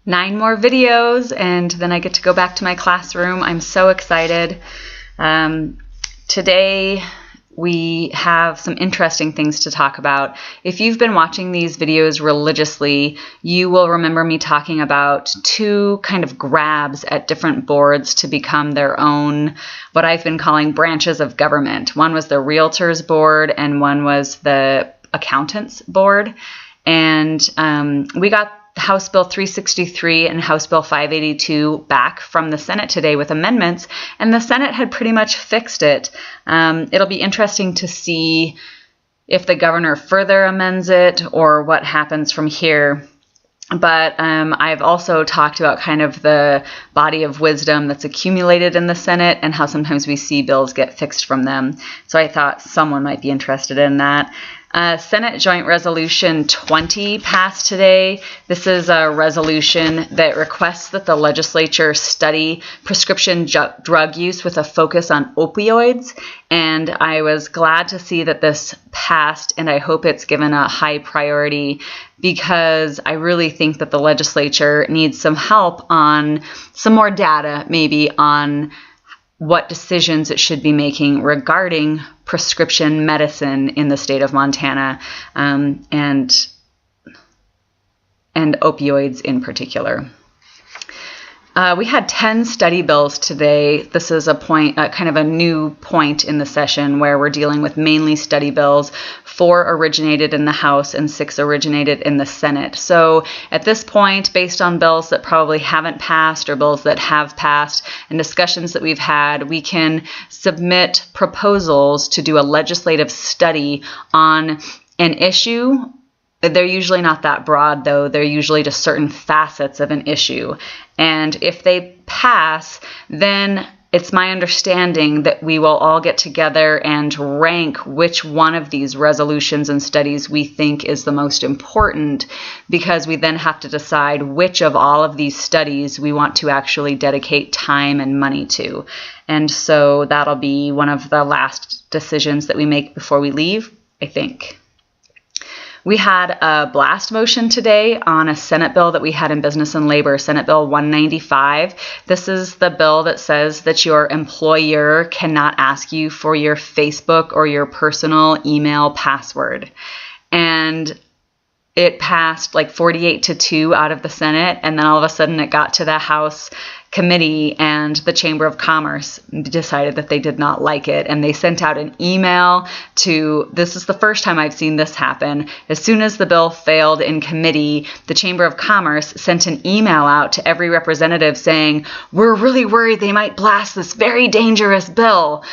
9 more videos, and then I get to go back to my classroom. I'm so excited. Today we have some interesting things to talk about. If you've been watching these videos religiously, you will remember me talking about 2 kind of grabs at different boards to become their own, what I've been calling branches of government. One was the Realtors Board and one was the Accountants Board. And we got House Bill 363 and House Bill 582 back from the Senate today with amendments, and the Senate had pretty much fixed it. It'll be interesting to see if the governor further amends it or what happens from here. But I've also talked about kind of the body of wisdom that's accumulated in the Senate and how sometimes we see bills get fixed from them. So I thought someone might be interested in that. Senate Joint Resolution 20 passed today. This is a resolution that requests that the legislature study prescription drug use with a focus on opioids. And I was glad to see that this passed, and I hope it's given a high priority because I really think that the legislature needs some help on some more data, maybe on what decisions it should be making regarding prescription medicine in the state of Montana, and opioids in particular. We had 10 study bills today. This is a point, kind of a new point in the session where we're dealing with mainly study bills. 4 originated in the House and 6 originated in the Senate. So at this point, based on bills that probably haven't passed or bills that have passed and discussions that we've had, we can submit proposals to do a legislative study on an issue. They're usually not that broad, though. They're usually just certain facets of an issue. And if they pass, then it's my understanding that we will all get together and rank which one of these resolutions and studies we think is the most important, because we then have to decide which of all of these studies we want to actually dedicate time and money to. And so that'll be one of the last decisions that we make before we leave, I think. We had a blast motion today on a Senate bill that we had in Business and Labor, Senate Bill 195. This is the bill that says that your employer cannot ask you for your Facebook or your personal email password. And it passed like 48-2 out of the Senate, and then all of a sudden it got to the House committee, and the Chamber of Commerce decided that they did not like it, and they sent out an email to, this is the first time I've seen this happen, as soon as the bill failed in committee, the Chamber of Commerce sent an email out to every representative saying, we're really worried they might blast this very dangerous bill.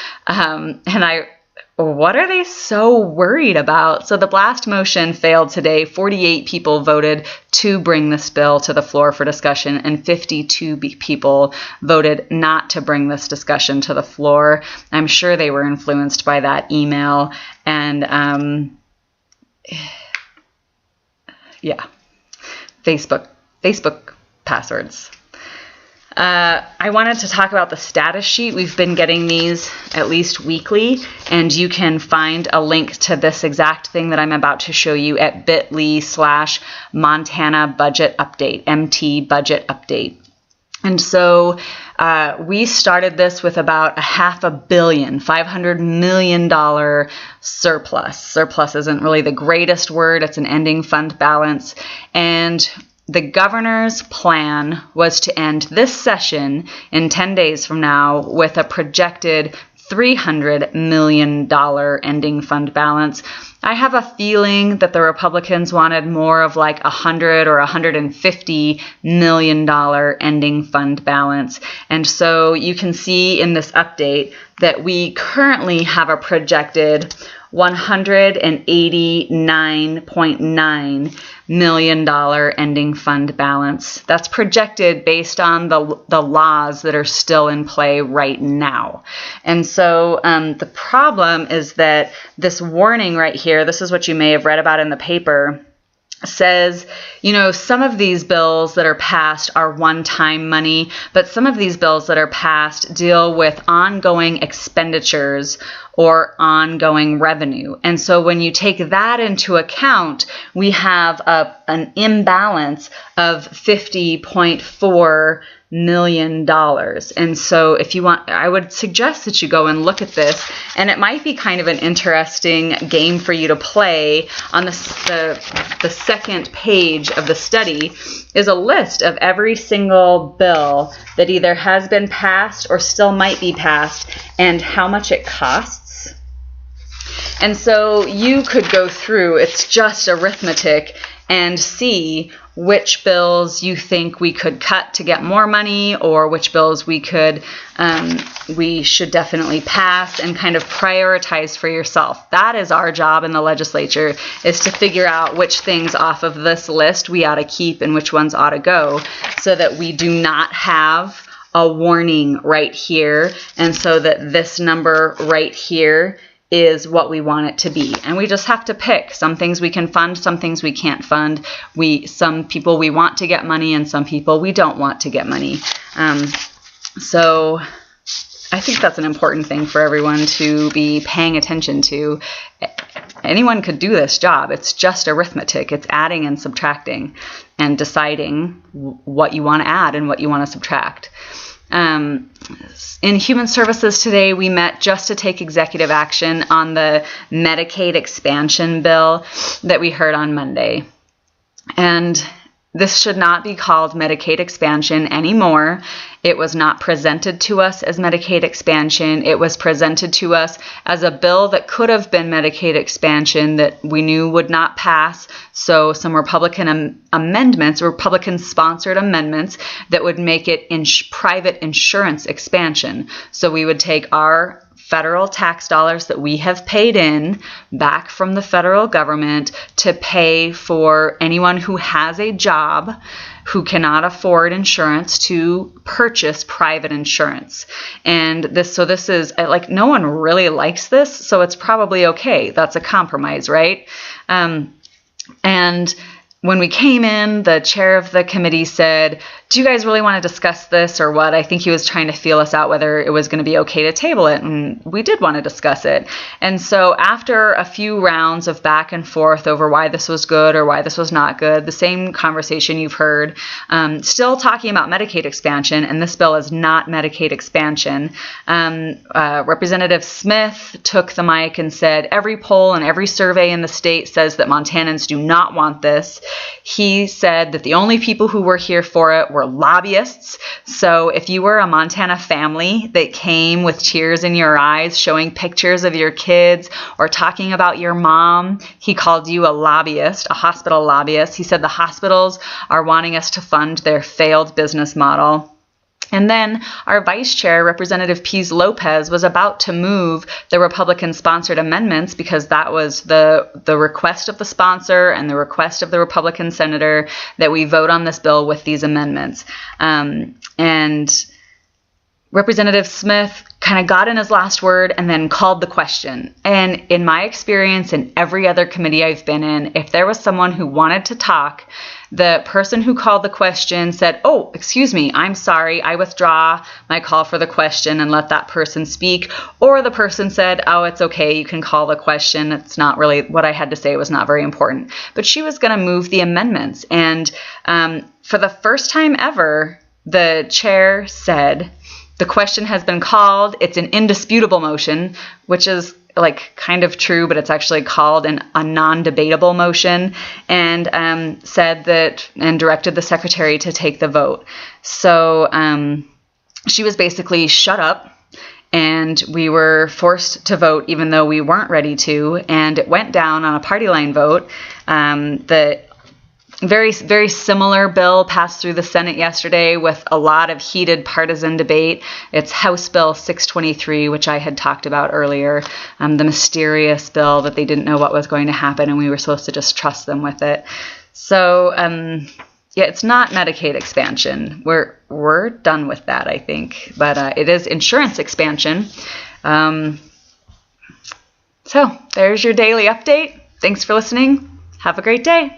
What are they so worried about? So the blast motion failed today. 48 people voted to bring this bill to the floor for discussion, and 52 people voted not to bring this discussion to the floor. I'm sure they were influenced by that email. And yeah, Facebook passwords. I wanted to talk about the status sheet. We've been getting these at least weekly, and you can find a link to this exact thing that I'm about to show you at bit.ly/Montana Budget Update, MT Budget Update. And so we started this with about $500 million surplus. Surplus isn't really the greatest word. It's an ending fund balance. And the governor's plan was to end this session in 10 days from now with a projected $300 million ending fund balance. I have a feeling that the Republicans wanted more of like $100 or $150 million ending fund balance. And so you can see in this update that we currently have a projected $189.9 million ending fund balance. That's projected based on the laws that are still in play right now. And so the problem is that this warning right here, this is what you may have read about in the paper, says, you know, some of these bills that are passed are one-time money, but some of these bills that are passed deal with ongoing expenditures or ongoing revenue. And so when you take that into account, we have an imbalance of $50.4 million. And so if you want, I would suggest that you go and look at this, and it might be kind of an interesting game for you to play. On the second page of the study is a list of every single bill that either has been passed or still might be passed and how much it costs. And so you could go through, it's just arithmetic, and see which bills you think we could cut to get more money, or which bills we should definitely pass, and kind of prioritize for yourself. That is our job in the legislature, is to figure out which things off of this list we ought to keep and which ones ought to go, so that we do not have a warning right here, and so that this number right here is what we want it to be. And we just have to pick. Some things we can fund, some things we can't fund. Some people we want to get money, and some people we don't want to get money. So I think that's an important thing for everyone to be paying attention to. Anyone could do this job. It's just arithmetic. It's adding and subtracting and deciding what you want to add and what you want to subtract. In Human Services today, we met just to take executive action on the Medicaid Expansion bill that we heard on Monday. And this should not be called Medicaid Expansion anymore. It was not presented to us as Medicaid Expansion. It was presented to us as a bill that could have been Medicaid Expansion that we knew would not pass. So some Republican amendments, Republican-sponsored amendments that would make it private insurance expansion. So we would take our federal tax dollars that we have paid in back from the federal government to pay for anyone who has a job who cannot afford insurance to purchase private insurance. And this is like, no one really likes this, so it's probably okay. That's a compromise, right? And when we came in, the chair of the committee said, "Do you guys really want to discuss this or what?" I think he was trying to feel us out whether it was going to be okay to table it, and we did want to discuss it. And so after a few rounds of back and forth over why this was good or why this was not good, the same conversation you've heard, still talking about Medicaid expansion, and this bill is not Medicaid expansion. Representative Smith took the mic and said, every poll and every survey in the state says that Montanans do not want this. He said that the only people who were here for it were lobbyists. So if you were a Montana family that came with tears in your eyes, showing pictures of your kids or talking about your mom, he called you a lobbyist, a hospital lobbyist. He said the hospitals are wanting us to fund their failed business model. And then our vice chair, Representative Pease Lopez, was about to move the Republican-sponsored amendments because that was the request of the sponsor and the request of the Republican senator that we vote on this bill with these amendments. And Representative Smith kind of got in his last word and then called the question. And in my experience, in every other committee I've been in, if there was someone who wanted to talk, the person who called the question said, "Oh, excuse me, I'm sorry, I withdraw my call for the question," and let that person speak. Or the person said, "Oh, it's okay, you can call the question. It's not really, what I had to say was not very important." But she was going to move the amendments. And for the first time ever, the chair said, "The question has been called. It's an indisputable motion," which is like kind of true, but it's actually called a non-debatable motion, and said that, and directed the secretary to take the vote. So she was basically shut up, and we were forced to vote even though we weren't ready to, and it went down on a party line vote. The very, very similar bill passed through the Senate yesterday with a lot of heated partisan debate. It's House Bill 623, which I had talked about earlier, the mysterious bill that they didn't know what was going to happen, and we were supposed to just trust them with it. So, yeah, it's not Medicaid expansion. We're done with that, I think. But it is insurance expansion. So there's your daily update. Thanks for listening. Have a great day.